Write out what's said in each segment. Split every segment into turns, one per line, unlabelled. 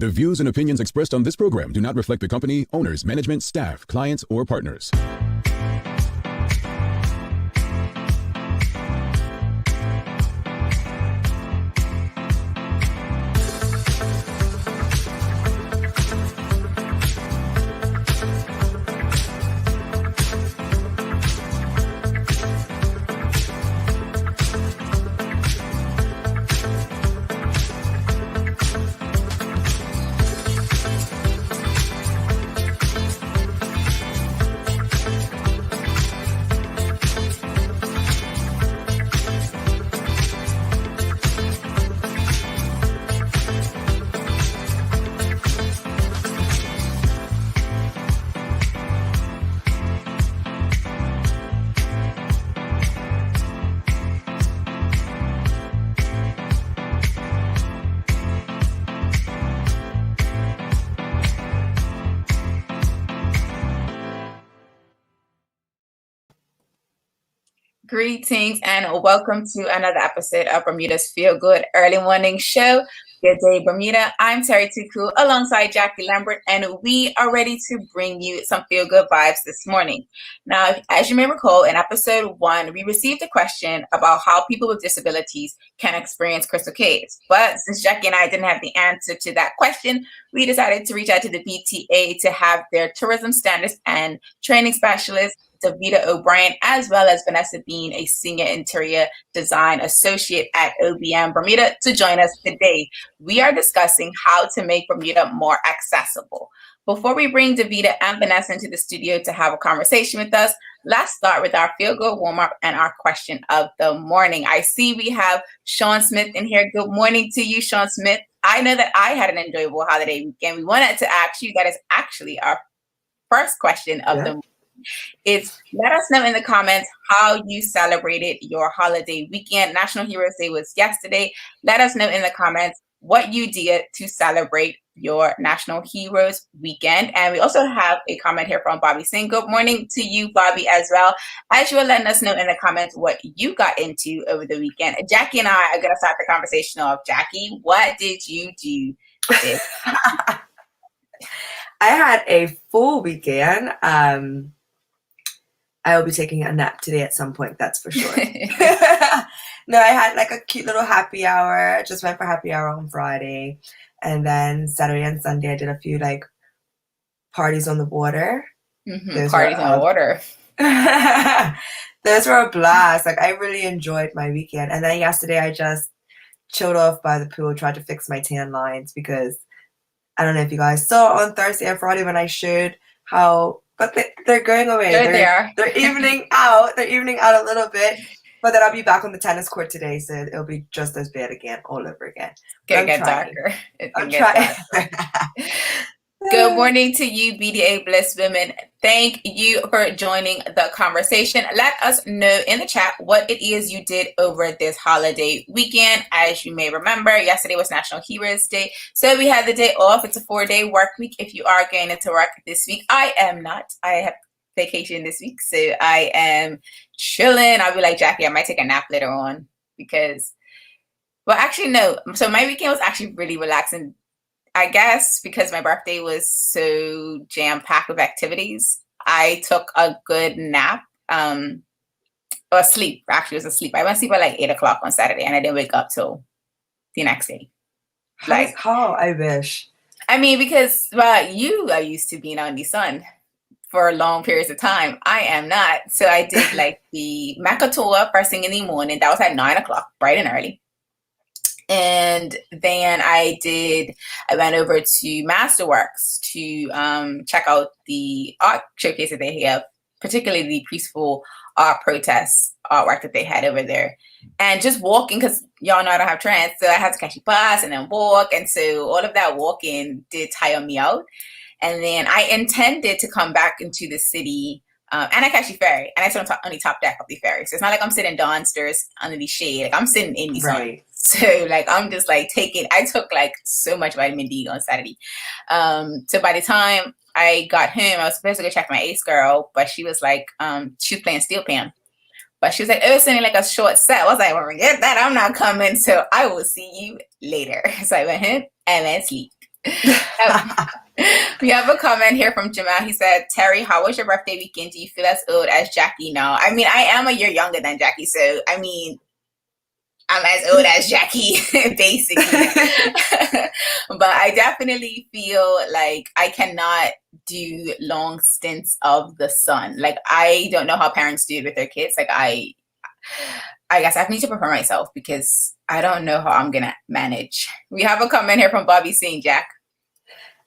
The views and opinions expressed on this program do not reflect the company, owners, management, staff, clients, or partners.
Greetings and welcome to another episode of Bermuda's Feel Good Early Morning Show. Good day, Bermuda. I'm Terri Tuku alongside Jackie Lambert, and we are ready to bring you some feel good vibes this morning. Now, as you may recall, in episode 1, we received a question about how people with disabilities can experience crystal caves. But since Jackie and I didn't have the answer to that question, we decided to reach out to the BTA to have their tourism standards and training specialist, Davida O'Brien, as well as Vanessa Bean, a senior interior design associate at OBM Bermuda, to join us today. We are discussing how to make Bermuda more accessible. Before we bring Davida and Vanessa into the studio to have a conversation with us, let's start with our feel good warm up and our question of the morning. I see we have Sean Smith in here. Good morning to you, Sean Smith. I know that I had an enjoyable holiday weekend. We wanted to ask you, that is actually our first question of the morning. Let us know in the comments how you celebrated your holiday weekend. National Heroes Day was yesterday. Let us know in the comments what you did to celebrate your National Heroes weekend. And we also have a comment here from Bobby Singh. Good morning to you, Bobby, as well. As you are letting us know in the comments what you got into over the weekend. Jackie and I are going to start the conversation off. Jackie, what did you do?
I had a full weekend. I will be taking a nap today at some point, that's for sure. No, I had like a cute little happy hour. I just went for happy hour on Friday. And then Saturday and Sunday, I did a few like parties on the water.
Parties on the water.
Those were a blast. Like, I really enjoyed my weekend. And then yesterday, I just chilled off by the pool, tried to fix my tan lines because I don't know if you guys saw on Thursday and Friday when I showed how... But they're going away. They're evening out. They're evening out a little bit. But then I'll be back on the tennis court today, so it'll be just as bad again, all over again.
Gonna get darker.
I'm trying.
Good morning to you, BDA Bliss Women. Thank you for joining the conversation. Let us know in the chat what it is you did over this holiday weekend. As you may remember, yesterday was National Heroes Day. So we had the day off. It's a 4-day work week. If you are going into work this week, I am not. I have vacation this week. So I am chilling. I'll be like, Jackie, I might take a nap later on because, well, actually, no. So my weekend was actually really relaxing. I guess because my birthday was so jam-packed with activities, I took a good nap, or sleep. Actually, it was a sleep. I went to sleep at like 8 o'clock on Saturday, and I didn't wake up till the next day.
How I wish.
I mean, because you are used to being out in the sun for long periods of time. I am not. So I did like the Mecca tour first thing in the morning. That was at 9 o'clock, bright and early. And then I went over to Masterworks to check out the art showcase that they have, particularly the peaceful art protest artwork that they had over there. And just walking, because y'all know I don't have trans, so I had to catch a bus and then walk. And so all of that walking did tire me out. And then I intended to come back into the city, and I catch the ferry, and I sit on the top deck of the ferry. So it's not like I'm sitting downstairs under the shade. Like I'm sitting in the sun.
Right.
So like I'm just like I took like so much vitamin D on Saturday. So by the time I got home, I was supposed to go check my ace girl, but she was like, she was playing steel pan. But she was like, oh, it's only like a short set. I was like, well, forget that. I'm not coming. So I will see you later. So I went home and then sleep. We have a comment here from Jamal. He said, Terry, how was your birthday weekend? Do you feel as old as Jackie now? I mean, I am a year younger than Jackie, so I mean, I'm as old as Jackie, basically. But I definitely feel like I cannot do long stints of the sun. Like, I don't know how parents do it with their kids. Like, I guess I need to prepare myself because I don't know how I'm going to manage. We have a comment here from Bobby saying, Jack,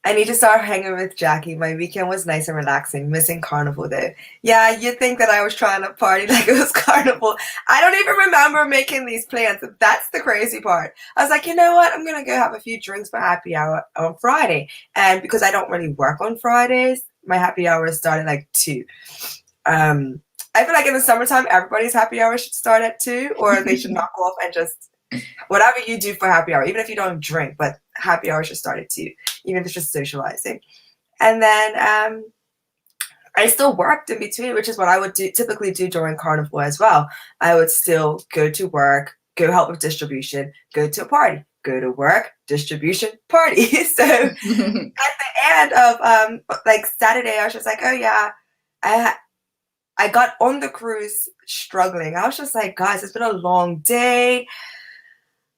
I need to start hanging with Jackie. My weekend was nice and relaxing. Missing carnival though. Yeah, you'd think that I was trying to party like it was carnival. I don't even remember making these plans. That's the crazy part. I was like, you know what? I'm going to go have a few drinks for happy hour on Friday. And because I don't really work on Fridays, my happy hour started like 2. I feel like in the summertime, everybody's happy hour should start at 2, or they should knock off and just whatever you do for happy hour, even if you don't drink, but happy hour should start at 2, even if it's just socializing. And then I still worked in between, which is what I would typically do during carnival as well. I would still go to work, go help with distribution, go to a party, go to work, distribution, party. So at the end of like Saturday, I was just like, oh yeah, I got on the cruise struggling. I was just like, guys, it's been a long day.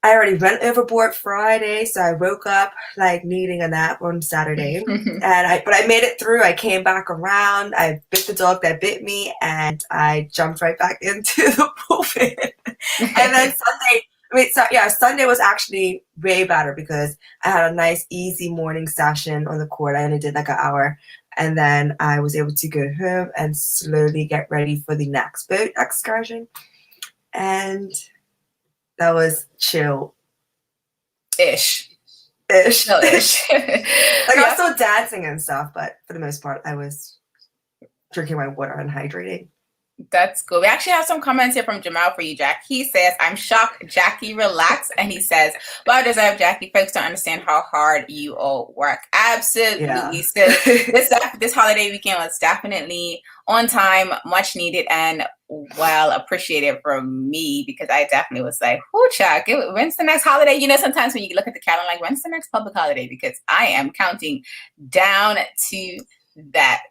I already went overboard Friday, so I woke up like needing a nap on Saturday. But I made it through. I came back around. I bit the dog that bit me, and I jumped right back into the pool pit. And then Sunday was actually way better because I had a nice, easy morning session on the court. I only did like an hour. And then I was able to go home and slowly get ready for the next boat excursion. And that was chill. Ish.
Chill-ish.
Like I was still dancing and stuff, but for the most part, I was drinking my water and hydrating.
That's cool. We actually have some comments here from Jamal for you, Jack. He says, I'm shocked Jackie relaxed. And he says, well deserved, Jackie. Folks don't understand how hard you all work. Absolutely. Yeah. So this holiday weekend was definitely on time, much needed, and well appreciated from me, because I definitely was like, oh, Chuck, when's the next holiday? You know, sometimes when you look at the calendar, like, when's the next public holiday? Because I am counting down to that.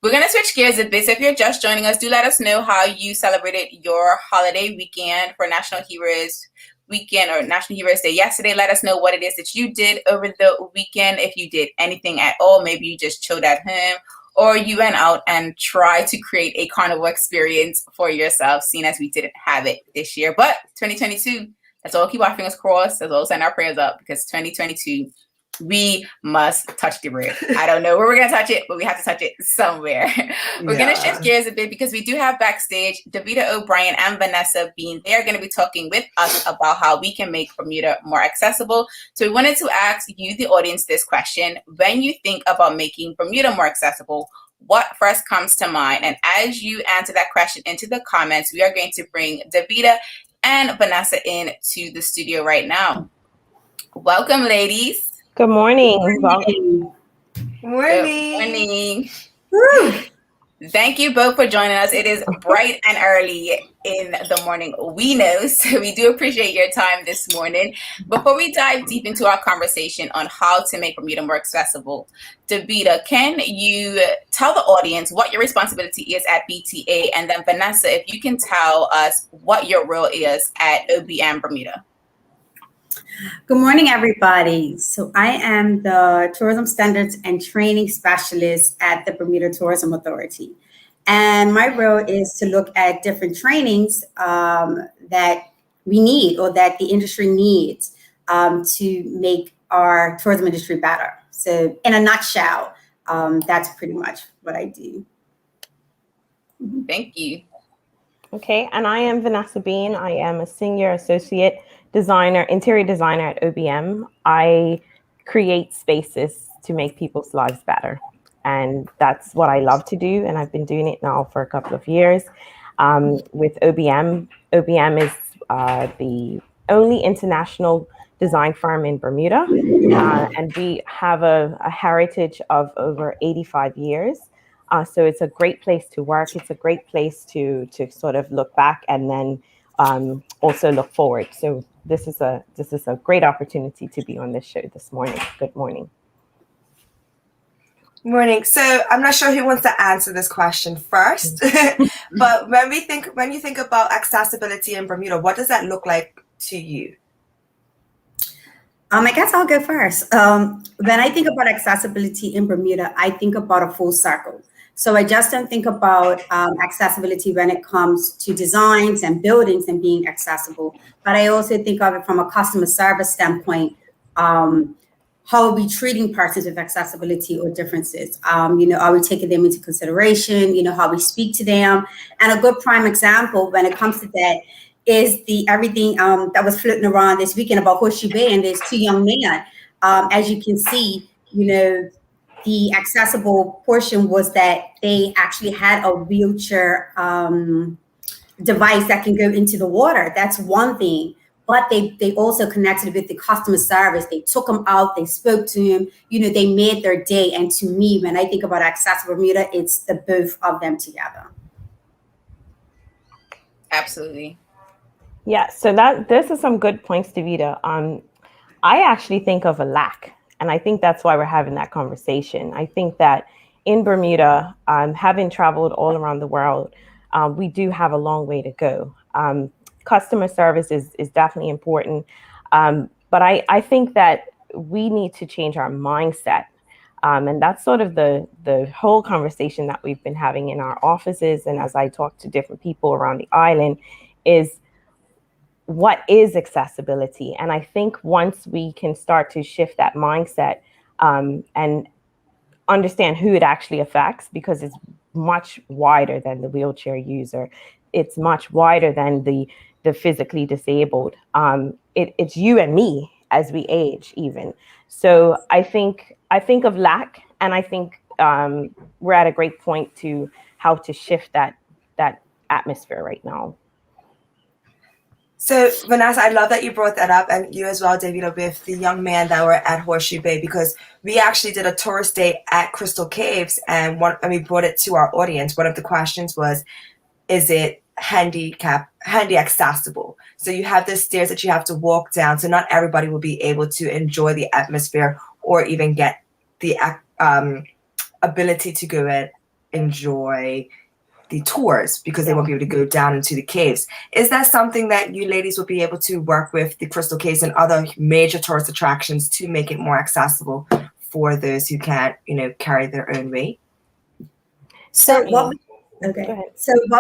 We're going to switch gears a bit. So if you're just joining us, do let us know how you celebrated your holiday weekend for National Heroes Weekend or National Heroes Day yesterday. Let us know what it is that you did over the weekend. If you did anything at all, maybe you just chilled at home, or you went out and tried to create a carnival experience for yourself, seeing as we didn't have it this year. But 2022, let's all keep our fingers crossed. Let's all send our prayers up, because 2022, we must touch the roof. I don't know where we're going to touch it, but we have to touch it somewhere. We're going to shift gears a bit, because we do have backstage Davida O'Brien and Vanessa Bean. They are going to be talking with us about how we can make Bermuda more accessible. So we wanted to ask you, the audience, this question. When you think about making Bermuda more accessible, what first comes to mind? And as you answer that question into the comments, we are going to bring Davida and Vanessa in to the studio right now. Welcome, ladies.
Good morning.
Morning.
Good morning. Woo. Thank you both for joining us. It is bright and early in the morning, we know, so we do appreciate your time this morning. Before we dive deep into our conversation on how to make Bermuda more accessible, Davida, can you tell the audience what your responsibility is at BTA? And then Vanessa, if you can tell us what your role is at OBM Bermuda.
Good morning, everybody. So I am the Tourism Standards and Training Specialist at the Bermuda Tourism Authority. And my role is to look at different trainings that we need, or that the industry needs, to make our tourism industry better. So in a nutshell, that's pretty much what I do.
Thank you.
Okay, and I am Vanessa Bean. I am a senior associate interior designer at OBM. I create spaces to make people's lives better. And that's what I love to do. And I've been doing it now for a couple of years with OBM. OBM is the only international design firm in Bermuda. And we have a heritage of over 85 years. So it's a great place to work. It's a great place to sort of look back and then also look forward. So this is a great opportunity to be on this show this morning. Good morning.
Morning. So I'm not sure who wants to answer this question first, but when you think about accessibility in Bermuda, what does that look like to you?
I guess I'll go first. When I think about accessibility in Bermuda, I think about a full circle. So I just don't think about accessibility when it comes to designs and buildings and being accessible, but I also think of it from a customer service standpoint. How are we treating persons with accessibility or differences? Are we taking them into consideration? How we speak to them? And a good prime example when it comes to that is everything that was floating around this weekend about Horseshoe Bay and there's two young men. As you can see, the accessible portion was that they actually had a wheelchair device that can go into the water. That's one thing. But they also connected with the customer service. They took them out, they spoke to him, they made their day. And to me, when I think about Accessible Bermuda, it's the both of them together.
Absolutely.
Yeah, so this is some good points, Davida. I actually think of a lack, and I think that's why we're having that conversation. I think that in Bermuda, having traveled all around the world, we do have a long way to go. Customer service is definitely important. But I think that we need to change our mindset. And that's sort of the whole conversation that we've been having in our offices. And as I talk to different people around the island is what is accessibility? And I think once we can start to shift that mindset and understand who it actually affects, because it's much wider than the wheelchair user. It's much wider than the physically disabled. It's you and me as we age even. So I think of lack, and I think we're at a great point to how to shift that atmosphere right now.
So Vanessa, I love that you brought that up, and you as well, Davida, with the young man that were at Horseshoe Bay, because we actually did a tourist day at Crystal Caves, and we brought it to our audience. One of the questions was, is it handy accessible? So you have the stairs that you have to walk down, so not everybody will be able to enjoy the atmosphere or even get the ability to go and enjoy the tours because they won't be able to go down into the caves. Is that something that you ladies will be able to work with the Crystal Caves and other major tourist attractions to make it more accessible for those who can't, carry their own weight?
So what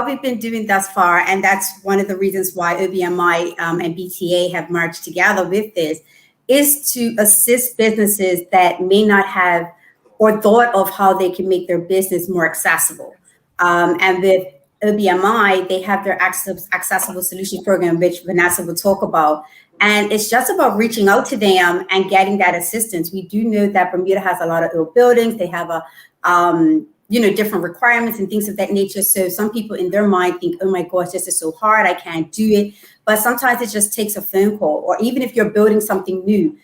we've been doing thus far, and that's one of the reasons why OBMI and BTA have merged together with this, is to assist businesses that may not have or thought of how they can make their business more accessible. And with OBMI, they have their accessible solution program, which Vanessa will talk about. And it's just about reaching out to them and getting that assistance. We do know that Bermuda has a lot of old buildings. They have different requirements and things of that nature. So some people in their mind think, oh my gosh, this is so hard, I can't do it. But sometimes it just takes a phone call, or even if you're building something new,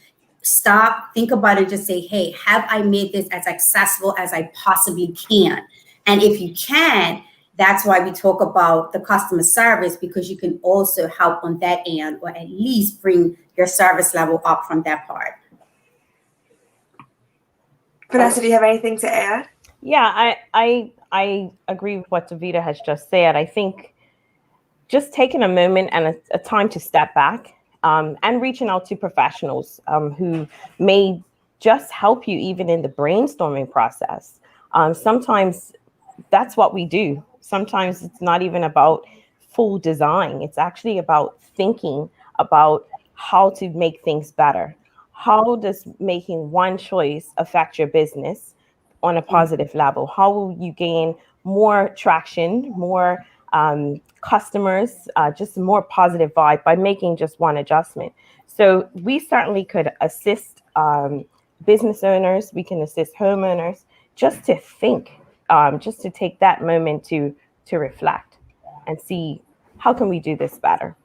stop, think about it, just say, hey, have I made this as accessible as I possibly can? And if you can, that's why we talk about the customer service, because you can also help on that end, or at least bring your service level up from that part.
Vanessa, do you have anything to add?
Yeah, I agree with what Davida has just said. I think just taking a moment and a time to step back and reaching out to professionals who may just help you even in the brainstorming process. Sometimes that's what we do. Sometimes it's not even about full design. It's actually about thinking about how to make things better. How does making one choice affect your business on a positive level? How will you gain more traction, more customers, just more positive vibe by making just one adjustment? So we certainly could assist business owners. We can assist homeowners just to think, just to take that moment to reflect and see how can we do this better.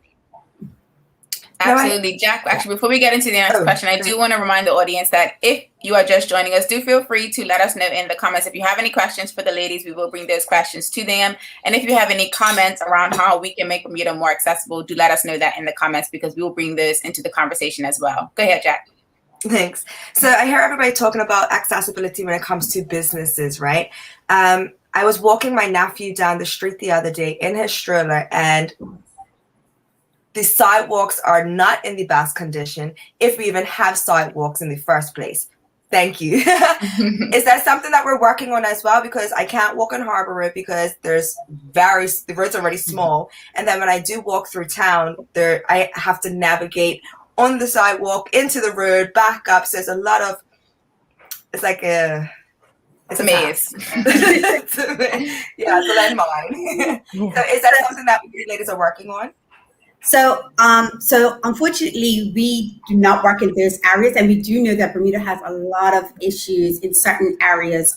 Absolutely. Jack, actually, before we get into the next question, I do want to remind the audience that if you are just joining us, do feel free to let us know in the comments. If you have any questions for the ladies, we will bring those questions to them. And if you have any comments around how we can make Bermuda more accessible, do let us know that in the comments, because we will bring those into the conversation as well. Go ahead, Jack.
Thanks. So I hear everybody talking about accessibility when it comes to businesses, right? I was walking my nephew down the street the other day in his stroller, and the sidewalks are not in the best condition, if we even have sidewalks in the first place. Thank you. Is that something that we're working on as well? Because I can't walk on Harbor Road because the road's already small. And then when I do walk through town, I have to navigate on the sidewalk, into the road, back up. So there's a lot of, it's like it's a maze. Yeah, it's a landmine. So is that something that you ladies are working on?
So unfortunately, we do not work in those areas, and we do know that Bermuda has a lot of issues in certain areas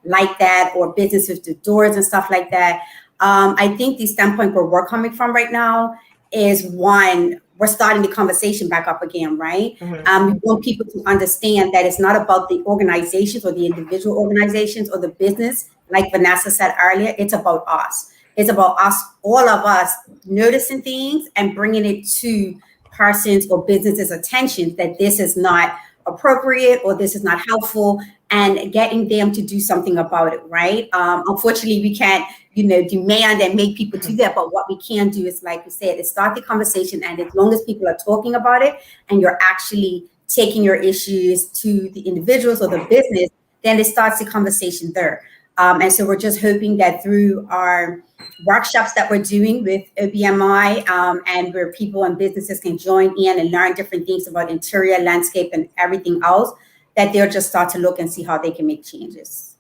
like that, or business with the doors and stuff like that. I think the standpoint where we're coming from right now is, one, we're starting the conversation back up again, right? Mm-hmm. We want people to understand that it's not about the organizations or the individual organizations or the business, like Vanessa said earlier. It's about us. It's about us, all of us, noticing things and bringing it to persons or businesses' attention that this is not appropriate or this is not helpful, and getting them to do something about it, right? Unfortunately, we can't, demand and make people do that. But what we can do is, like we said, is start the conversation. And as long as people are talking about it and you're actually taking your issues to the individuals or the business, then it starts the conversation there. And so we're just hoping that through our workshops that we're doing with OBMI, and where people and businesses can join in and learn different things about interior, landscape, and everything else, that they'll just start to look and see how they can make changes.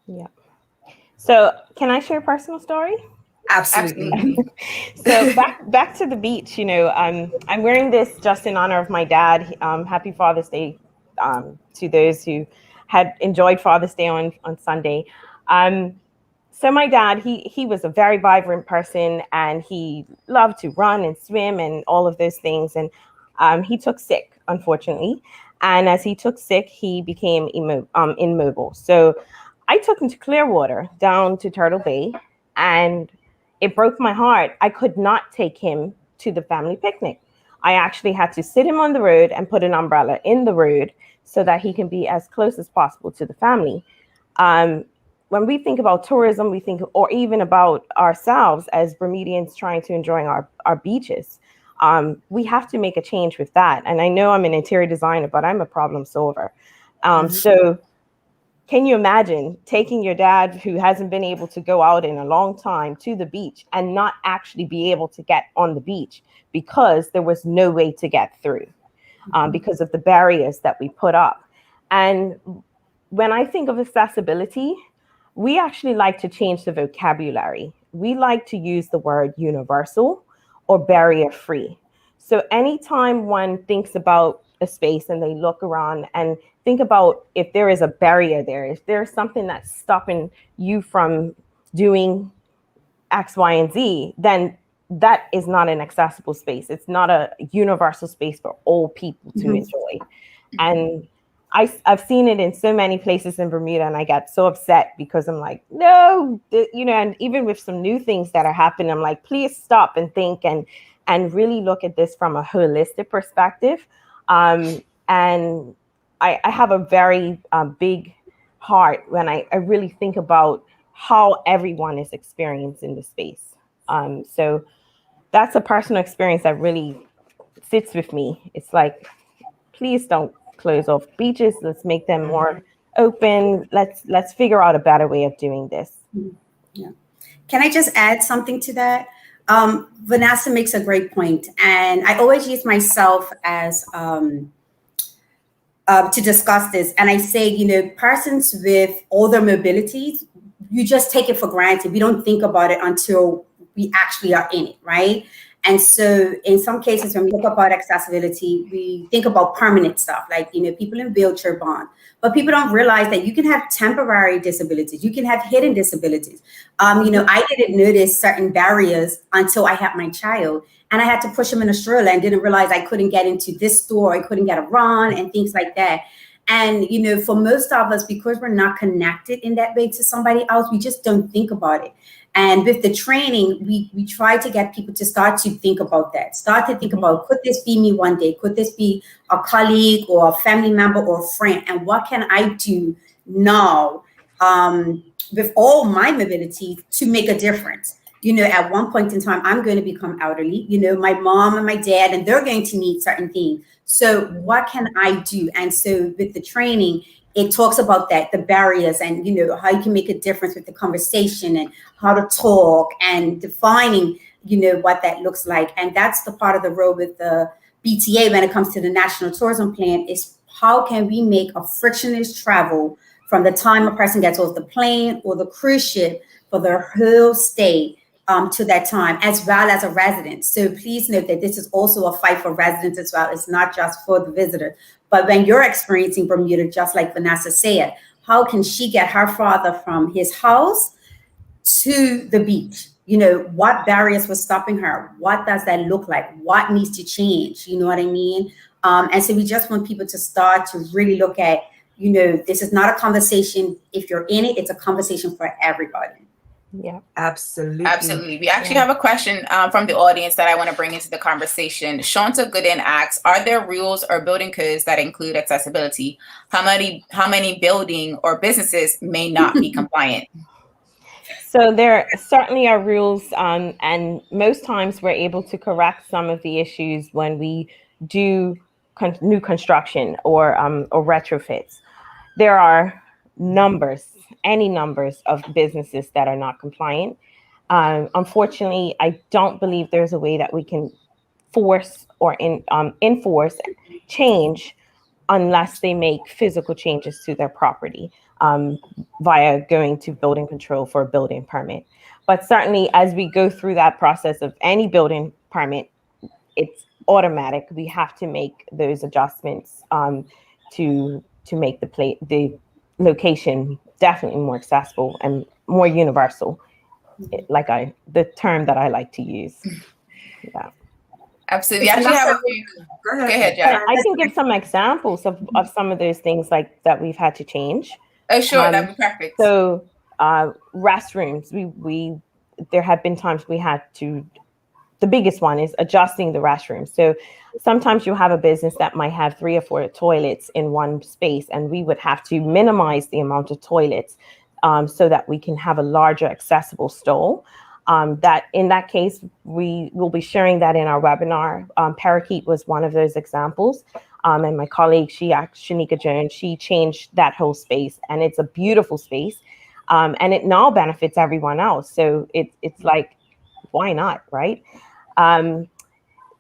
Yeah. So can I share a personal story?
Absolutely.
So back to the beach, I'm wearing this just in honor of my dad. Happy Father's Day to those who had enjoyed Father's Day on Sunday. So my dad, he was a very vibrant person, and he loved to run and swim and all of those things. And he took sick, unfortunately. And as he took sick, he became immobile. So I took him to Clearwater, down to Turtle Bay, and it broke my heart. I could not take him to the family picnic. I actually had to sit him on the road and put an umbrella in the road so that he can be as close as possible to the family. When we think about tourism, we think, or even about ourselves as Bermudians trying to enjoy our beaches, we have to make a change with that. And I know I'm an interior designer, but I'm a problem solver. So can you imagine taking your dad, who hasn't been able to go out in a long time, to the beach and not actually be able to get on the beach because there was no way to get through, because of the barriers that we put up? And when I think of accessibility, we actually like to change the vocabulary. We like to use the word universal or barrier-free. So anytime one thinks about a space and they look around and think about if there is a barrier there, if there's something that's stopping you from doing X, Y, and Z, then that is not an accessible space. It's not a universal space for all people to enjoy. And I've seen it in so many places in Bermuda, and I got so upset because I'm like, no, and even with some new things that are happening, I'm like, please stop and think and really look at this from a holistic perspective. And I have a very big heart when I really think about how everyone is experiencing the space. So that's a personal experience that really sits with me. It's like, please don't close off beaches. Let's make them more open. Let's figure out a better way of doing this.
Yeah. Can I just add something to that? Vanessa makes a great point, and I always use myself as to discuss this. And I say, persons with older mobilities, you just take it for granted. We don't think about it until we actually are in it, right? And so in some cases, when we talk about accessibility, we think about permanent stuff, like, people in wheelchair bound. But people don't realize that you can have temporary disabilities. You can have hidden disabilities. I didn't notice certain barriers until I had my child, and I had to push him in a stroller and didn't realize I couldn't get into this store. I couldn't get a run and things like that. And, for most of us, because we're not connected in that way to somebody else, we just don't think about it. And with the training, we try to get people to start to think about that. Start to think about, could this be me one day? Could this be a colleague or a family member or a friend? And what can I do now with all my mobility to make a difference? At one point in time, I'm going to become elderly. My mom and my dad, and they're going to need certain things. So what can I do? And so with the training, it talks about that, the barriers, and how you can make a difference with the conversation and how to talk and defining, what that looks like. And that's the part of the road with the BTA when it comes to the National Tourism Plan, is how can we make a frictionless travel from the time a person gets off the plane or the cruise ship for their whole stay to that time, as well as a resident. So please note that this is also a fight for residents as well. It's not just for the visitor. But when you're experiencing Bermuda, just like Vanessa said, how can she get her father from his house to the beach? What barriers were stopping her? What does that look like? What needs to change? You know what I mean? And so we just want people to start to really look at, this is not a conversation. If you're in it, it's a conversation for everybody.
Yeah,
absolutely. We actually have a question from the audience that I want to bring into the conversation. Shanta Gooden asks, are there rules or building codes that include accessibility? How many building or businesses may not be compliant?
So there certainly are rules, and most times we're able to correct some of the issues when we do new construction or retrofits. There are any numbers of businesses that are not compliant. Unfortunately, I don't believe there's a way that we can force or enforce change unless they make physical changes to their property via going to building control for a building permit. But certainly as we go through that process of any building permit, it's automatic. We have to make those adjustments to make the location definitely more accessible and more universal, the term that I like to use. Yeah.
Absolutely. Actually have a few. Go ahead, Jack.
I can give some examples of some of those things like that we've had to change.
Oh, sure, that'd be perfect.
So restrooms, we there have been times we had to. The biggest one is adjusting the restrooms. So sometimes you have a business that might have 3 or 4 toilets in one space, and we would have to minimize the amount of toilets so that we can have a larger accessible stall. That in that case, we will be sharing that in our webinar. Parakeet was one of those examples. And my colleague, Shanika Jones, she changed that whole space, and it's a beautiful space. And it now benefits everyone else. So it's like, why not, right?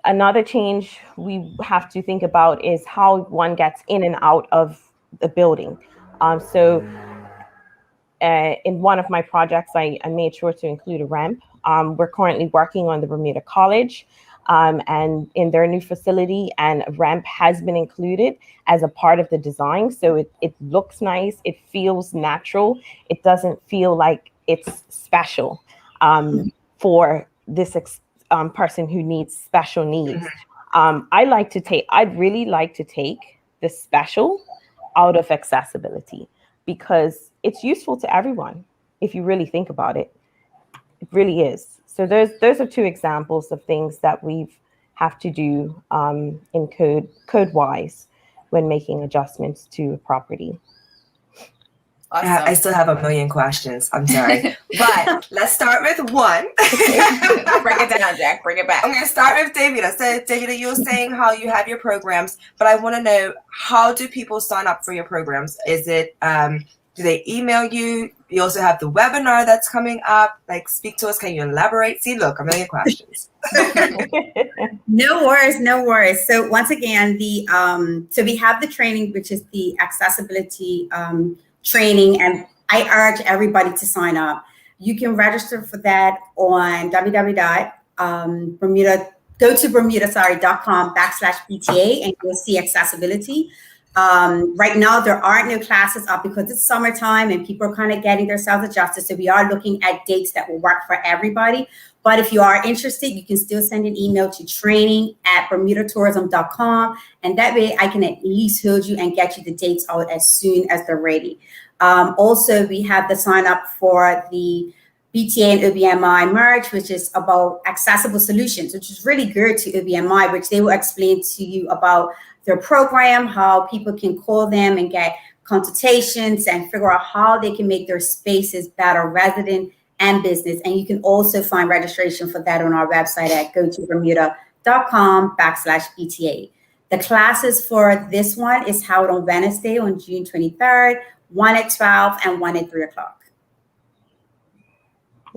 Another change we have to think about is how one gets in and out of the building. In one of my projects, I made sure to include a ramp. We're currently working on the Bermuda College and in their new facility, and a ramp has been included as a part of the design. So it looks nice, it feels natural, it doesn't feel like it's special for this person who needs special needs. I'd really like to take the special out of accessibility, because it's useful to everyone if you really think about it. It really is. So those are 2 examples of things that we've have to do in code wise when making adjustments to a property.
Awesome.
I still have a million questions. I'm sorry. But let's start with one.
Break it down, Jack. Bring it back.
I'm going to start with Davida. So, Davida, you were saying how you have your programs, but I want to know, how do people sign up for your programs? Is it, do they email you? You also have the webinar that's coming up. Like, speak to us. Can you elaborate? See, look, a million questions.
No worries. So once again, so we have the training, which is the accessibility training, and I urge everybody to sign up. You can register for that on bermuda.com/BTA, and you'll see accessibility. Right now, there aren't no classes up because it's summertime and people are kind of getting themselves adjusted. So we are looking at dates that will work for everybody. But if you are interested, you can still send an email to training@bermudatourism.com. And that way I can at least hold you and get you the dates out as soon as they're ready. Also, we have the sign up for the BTA and OBMI merge, which is about accessible solutions, which is really good to OBMI, which they will explain to you about their program, how people can call them and get consultations and figure out how they can make their spaces better, resident and business. And you can also find registration for that on our website at gotobermuda.com/BTA. The classes for this one is held on Wednesday on June 23rd, 1 at 12 and 1 at 3 o'clock.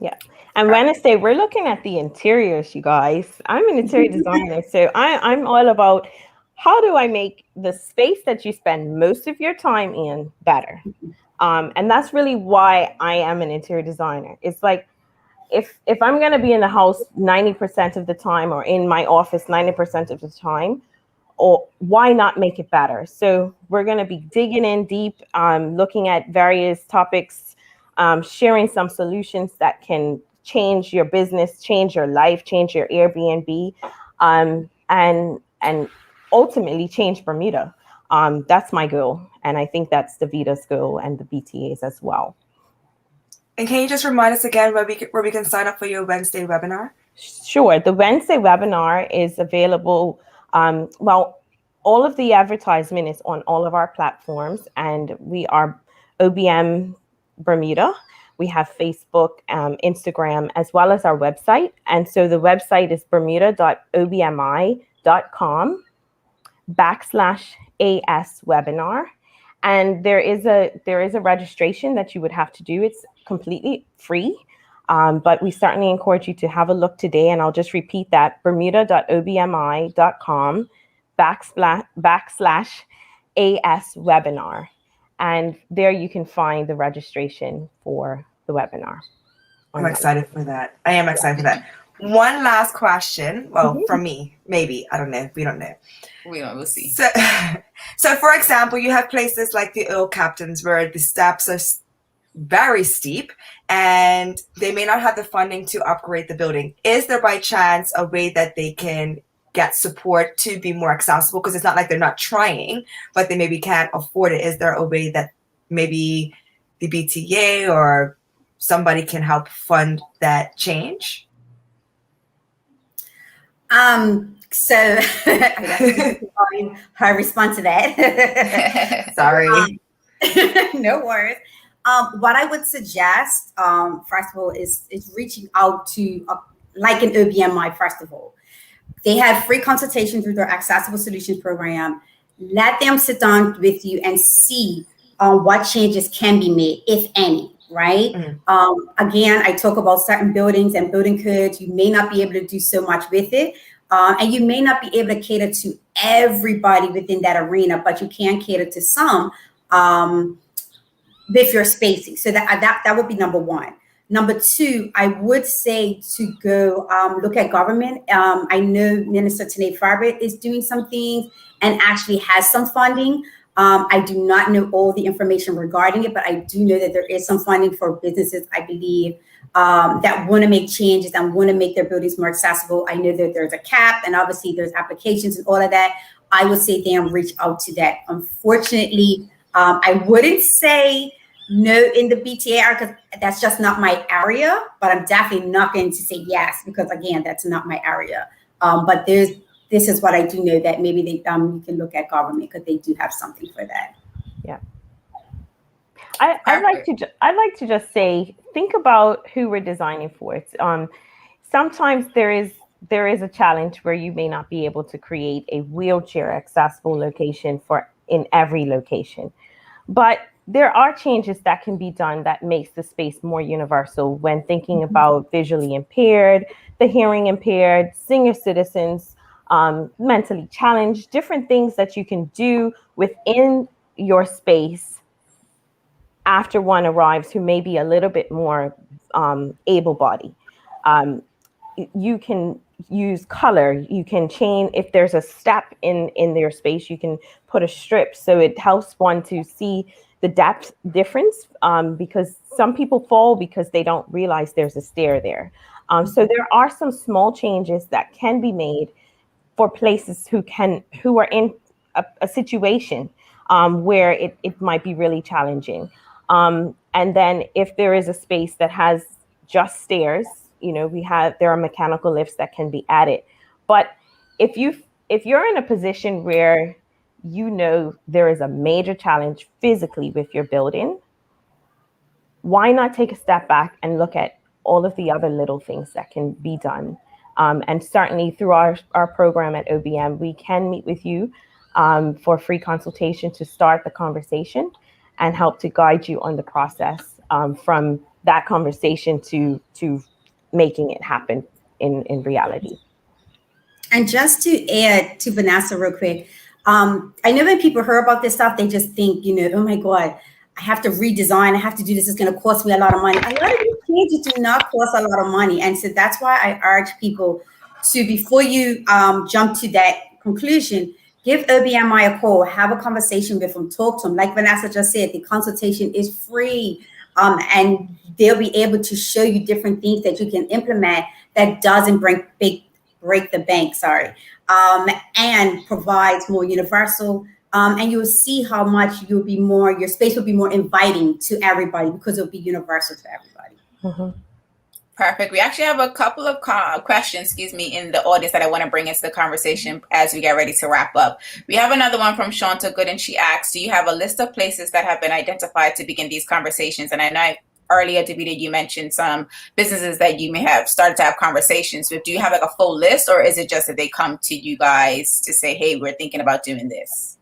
Yeah. And Wednesday, we're looking at the interiors, you guys. I'm an interior designer, so I'm all about how do I make the space that you spend most of your time in better? And that's really why I am an interior designer. It's like, if I'm going to be in the house 90% of the time or in my office 90% of the time, or why not make it better? So we're going to be digging in deep, looking at various topics, sharing some solutions that can change your business, change your life, change your Airbnb, and ultimately change Bermuda. That's my goal. And I think that's Davida's goal and the BTA's as well.
And can you just remind us again where we can sign up for your Wednesday webinar?
Sure. The Wednesday webinar is available. Well, all of the advertisement is on all of our platforms, and we are OBM Bermuda. We have Facebook, Instagram, as well as our website. And so the website is bermuda.obmi.com/AS webinar. And there is a registration that you would have to do. It's completely free, but we certainly encourage you to have a look today. And I'll just repeat that: bermuda.obmi.com/AS webinar. And there you can find the registration for the webinar.
I'm excited for that. I am excited for that. One last question. Well, from me, maybe. I don't know. We don't know.
We'll see.
So for example, you have places like the Earl Captains where the steps are very steep and they may not have the funding to upgrade the building. Is there by chance a way that they can get support to be more accessible? Because it's not like they're not trying, but they maybe can't afford it. Is there a way that maybe the BTA or somebody can help fund that change?
So her response to that.
Sorry.
No worries. What I would suggest, first of all, is reaching out to like an OBMI, first of all. They have free consultation through their Accessible Solutions program. Let them sit down with you and see what changes can be made, if any, right? Again, I talk about certain buildings and building codes. You may not be able to do so much with it. And you may not be able to cater to everybody within that arena, but you can cater to some with your spacing. So that would be number one. Number two, I would say to go look at government. I know Minister Tanae Farber is doing some things and actually has some funding. I do not know all the information regarding it, but I do know that there is some funding for businesses, I believe, that want to make changes and want to make their buildings more accessible. I know that there's a cap and obviously there's applications and all of that. I would say them reach out to that. Unfortunately, I wouldn't say no in the BTA area because that's just not my area, but I'm definitely not going to say yes because again, that's not my area. But this is what I do know that maybe they you can look at government because they do have something for that.
Yeah. I'd like to just say, think about who we're designing for. It's, sometimes there is a challenge where you may not be able to create a wheelchair accessible location in every location, but there are changes that can be done that makes the space more universal when thinking about visually impaired, the hearing impaired, senior citizens, mentally challenged, different things that you can do within your space after one arrives who may be a little bit more able-bodied. You can use color. You can change, if there's a step in their space, you can put a strip so it helps one to see the depth difference because some people fall because they don't realize there's a stair there. So there are some small changes that can be made for places who are in a situation where it might be really challenging. And then if there is a space that has just stairs. There are mechanical lifts that can be added. But if you're in a position where there is a major challenge physically with your building, why not take a step back and look at all of the other little things that can be done? And certainly through our program at OBM, we can meet with you for free consultation to start the conversation and help to guide you on the process from that conversation to making it happen in reality.
And just to add to Vanessa real quick, I know when people hear about this stuff, they just think, oh my God, I have to redesign, I have to do this, it's going to cost me a lot of money. A lot of these changes do not cost a lot of money. And so that's why I urge people to, before you jump to that conclusion, give OBMI a call, have a conversation with them, talk to them. Like Vanessa just said, the consultation is free. And they'll be able to show you different things that you can implement that doesn't break the bank, and provides more universal. And you'll see how much your space will be more inviting to everybody because it'll be universal to everybody.
Mm-hmm.
Perfect. We actually have a couple of questions, in the audience that I want to bring into the conversation as we get ready to wrap up. We have another one from Shanta Good, and she asks, do you have a list of places that have been identified to begin these conversations? And I know earlier, Davida, you mentioned some businesses that you may have started to have conversations with. Do you have like a full list, or is it just that they come to you guys to say, hey, we're thinking about doing this?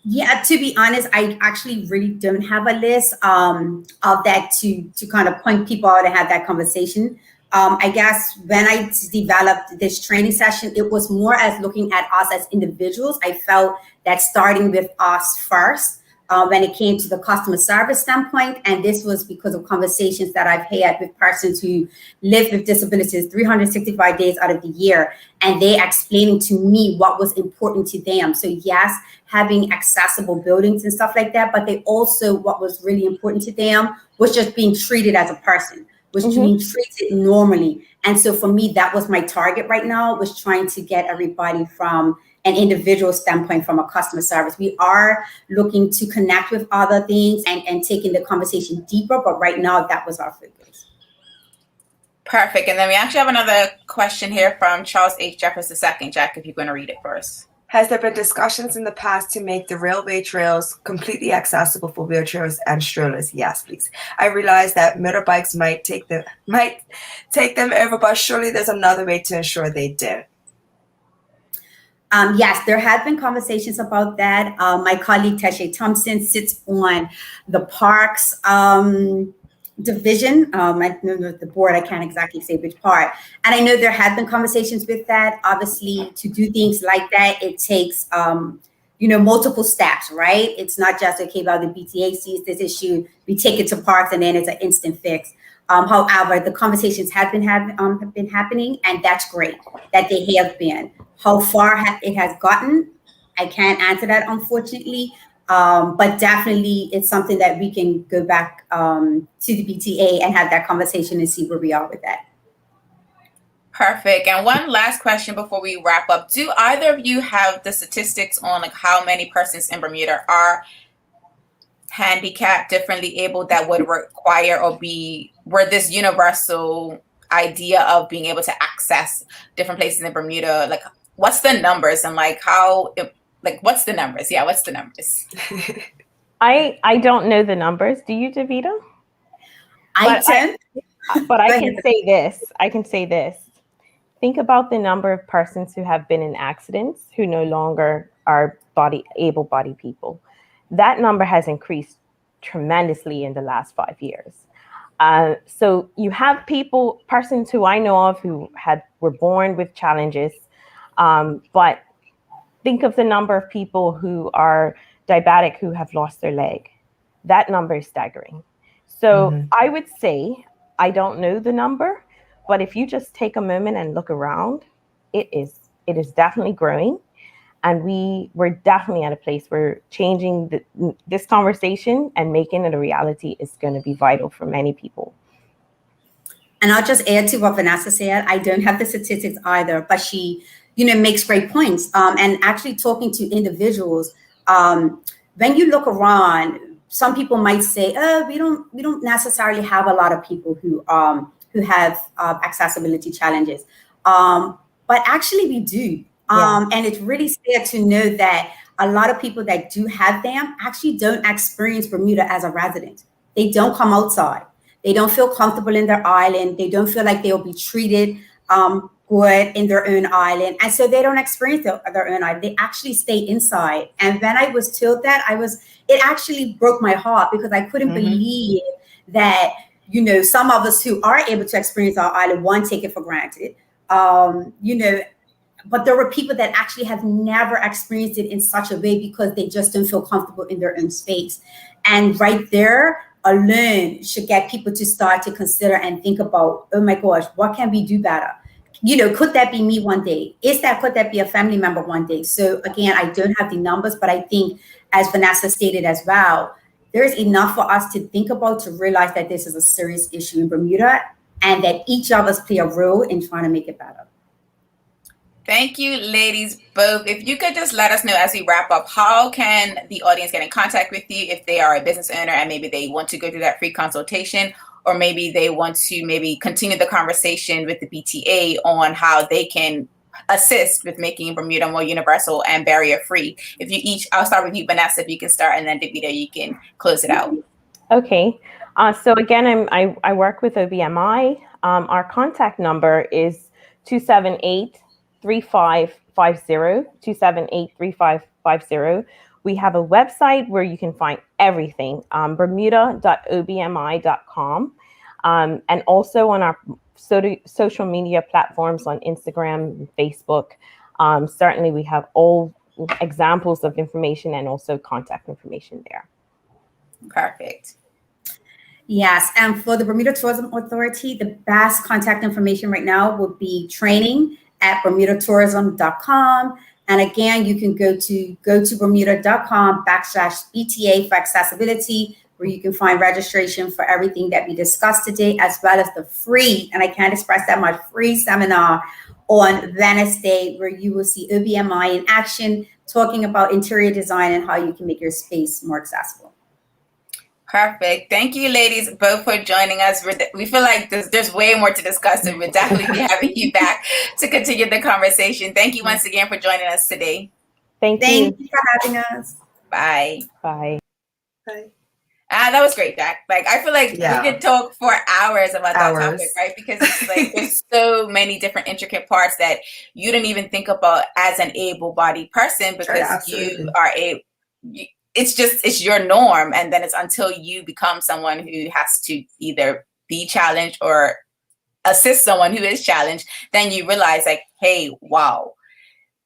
Yeah, to be honest, I actually really don't have a list of that to kind of point people out and have that conversation. I guess when I developed this training session, it was more as looking at us as individuals. I felt that starting with us first when it came to the customer service standpoint. And this was because of conversations that I've had with persons who live with disabilities 365 days out of the year. And they explaining to me what was important to them. So yes, having accessible buildings and stuff like that. But they also, what was really important to them was just being treated as a person, was being treated normally. And so for me, that was my target right now, was trying to get everybody from an individual standpoint, from a customer service. We are looking to connect with other things and taking the conversation deeper, but right now that was our focus.
Perfect. And then we actually have another question here from Charles H. Jeffers II. Jack, if you're going to read it first.
Has there been discussions in the past to make the railway trails completely accessible for wheelchairs and strollers? Yes, please. I realize that motorbikes might take them over, but surely there's another way to ensure they do.
Yes, there have been conversations about that. My colleague Teshe Thompson sits on the parks division. I know the board, I can't exactly say which part. And I know there have been conversations with that. Obviously, to do things like that, it takes multiple steps, right? It's not just, okay, well, the BTA sees this issue, we take it to parks, and then it's an instant fix. However, the conversations have been happening, and that's great that they have been. How far it has gotten, I can't answer that, unfortunately. But definitely it's something that we can go back to the BTA and have that conversation and see where we are with that.
Perfect. And one last question before we wrap up. Do either of you have the statistics on like how many persons in Bermuda are handicapped, differently able, that would require or be where this universal idea of being able to access different places in Bermuda, like what's the numbers and like how, like what's the numbers? Yeah, what's the numbers?
I don't know the numbers. Do you, Davida?
I can
say this. Think about the number of persons who have been in accidents who no longer are able-bodied people. That number has increased tremendously in the last 5 years. So you have persons who I know of who were born with challenges, but think of the number of people who are diabetic who have lost their leg. That number is staggering. So I would say, I don't know the number, but if you just take a moment and look around, it is definitely growing. And we're definitely at a place where changing this conversation and making it a reality is going to be vital for many people.
And I'll just add to what Vanessa said. I don't have the statistics either, but she, makes great points. And actually talking to individuals, when you look around, some people might say, "Oh, we don't necessarily have a lot of people who who have accessibility challenges. But actually we do. And it's really sad to know that a lot of people that do have them actually don't experience Bermuda as a resident. They don't come outside. They don't feel comfortable in their island. They don't feel like they'll be treated good in their own island. And so they don't experience their own island. They actually stay inside. And when I was told that, it actually broke my heart, because I couldn't believe that, you know, some of us who are able to experience our island, one, take it for granted, you know, but there were people that actually have never experienced it in such a way because they just don't feel comfortable in their own space. And right there alone should get people to start to consider and think about, oh my gosh, what can we do better? You know, could that be me one day? Could that be a family member one day? So again, I don't have the numbers, but I think, as Vanessa stated as well, there's enough for us to think about, to realize that this is a serious issue in Bermuda, and that each of us play a role in trying to make it better.
Thank you, ladies, both. If you could just let us know as we wrap up, how can the audience get in contact with you if they are a business owner and maybe they want to go through that free consultation, or maybe they want to continue the conversation with the BTA on how they can assist with making Bermuda more universal and barrier-free. If you each, I'll start with you, Vanessa, if you can start, and then Davida, you can close it out.
Okay. So again, I work with OBMI. Our contact number is 278-3550, 278-3550. We have a website where you can find everything, bermuda.obmi.com. And also on our social media platforms on Instagram and Facebook. Certainly we have all examples of information and also contact information there.
Perfect.
Yes, and for the Bermuda Tourism Authority, the best contact information right now would be training@bermudatourism.com. And again, you can go to bermuda.com/BTA for accessibility, where you can find registration for everything that we discussed today, as well as the free, and I can't express that much, free seminar on Wednesday, where you will see OBMI in action, talking about interior design and how you can make your space more accessible.
Perfect. Thank you, ladies, both for joining us. We feel like there's way more to discuss, and we'll definitely be having you back to continue the conversation. Thank you once again for joining us today.
Thank you
for having us.
Bye.
Bye.
Bye.
That was great, Jack. Like, I feel like we could talk for hours about that topic, right? Because it's like there's so many different intricate parts that you didn't even think about as an able-bodied person, because you are it's your norm. And then it's until you become someone who has to either be challenged or assist someone who is challenged, then you realize, like, hey, wow,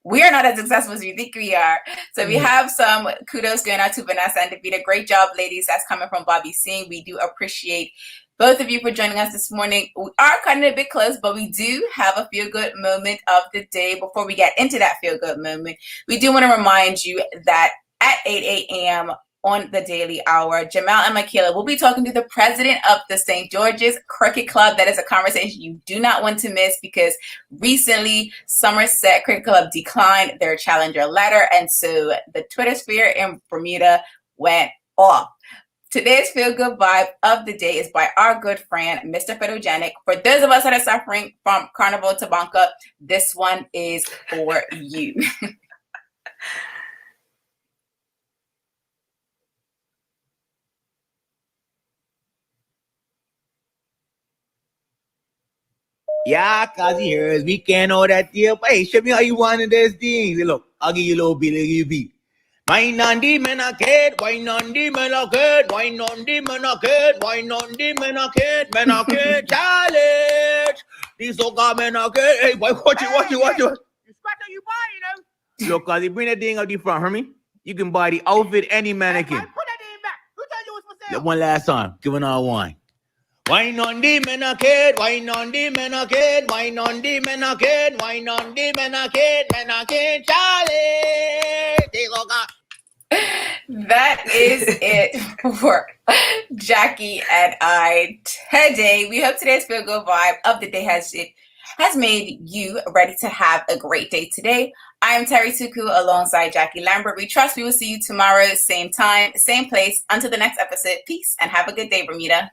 we are not as successful as we think we are. So we have some kudos going out to Vanessa and Davida. Great job, ladies. That's coming from Bobby Singh. We do appreciate both of you for joining us this morning. We are cutting it a bit close, but we do have a feel-good moment of the day. Before we get into that feel-good moment, we do want to remind you that at 8 a.m. on the Daily Hour, Jamal and Michaela will be talking to the president of the St. George's Cricket Club. That is a conversation you do not want to miss, because recently Somerset Cricket Club declined their challenger letter, and so the Twitter sphere in Bermuda went off. Today's feel-good vibe of the day is by our good friend, Mr. Photogenic. For those of us that are suffering from Carnival Tabanca, this one is for you.
Yeah, cause here's weekend all that deal. Hey, show me how you wanted this thing. Look, I'll give you a little bit, I'll give you a beat. Wine on the menacade, wine on the menacade, wine on the menacade, wine on the menacade, menacade challenge. This so-called menacade. Hey, boy, watch it. You scratch how you buy, you know. Look, cause you bring that thing out the front, hear me? You can buy the outfit, any mannequin. Hey, put that thing back. Who told you it was for sale? One last time, giving our wine. Wine on the menacade, wine on the menacade, wine on the menacade, wine on the menacade, menacade challenge.
That is it for Jackie and I today. We hope today's feel good vibe of the day has made you ready to have a great day today. I am Terri Tuku alongside Jackie Lambert. We trust we will see you tomorrow, same time, same place. Until the next episode, peace and have a good day, Bermuda.